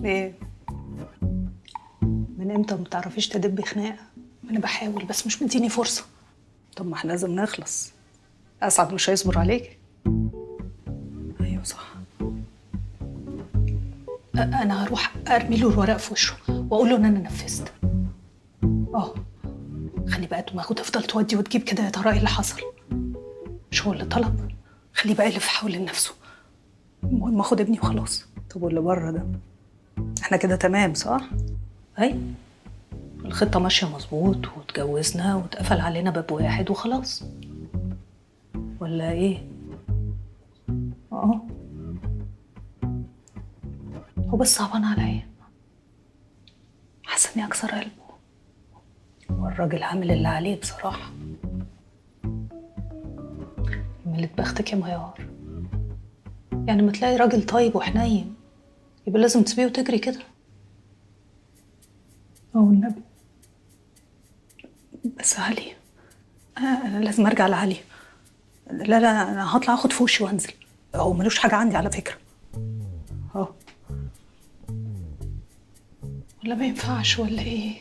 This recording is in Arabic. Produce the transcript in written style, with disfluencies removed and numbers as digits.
ايه؟ من امتى ما بتعرفيش تدبي خناقه؟ انا بحاول بس مش مديني فرصه. طب ما احنا لازم نخلص. اسعد مش هيصبر عليك. ايوه صح. انا هروح ارمي له الورق في وشه واقول له ان انا نفذت. اه. خلي بقى دماغه تفضل تودي وتجيب كده، يا ترى ايه اللي حصل؟ مش هو اللي طلب؟ خليه بقى يلف حول نفسه. المهم اخد ابني وخلاص. طب واللي بره ده؟ احنا كده تمام صح؟ اي. الخطة ماشية مظبوط واتجوزنا واتقفل علينا باب واحد وخلاص. ولا ايه؟ اه. هو بس صعبان عليا. حاسة اني اكسر قلبه. هو الراجل عامل اللي عليه بصراحة. ملت بختك يا ميار. يعني ما تلاقي راجل طيب وحنين يبقى لازم تسيبيه وتجري كده. اه والنبي. بس علي، أنا لازم ارجع لعلي. لا لا، انا هطلع اخد في وشي وانزل. هو ملوش حاجة عندي على فكرة. اه. ولا ما ينفعش ولا ايه؟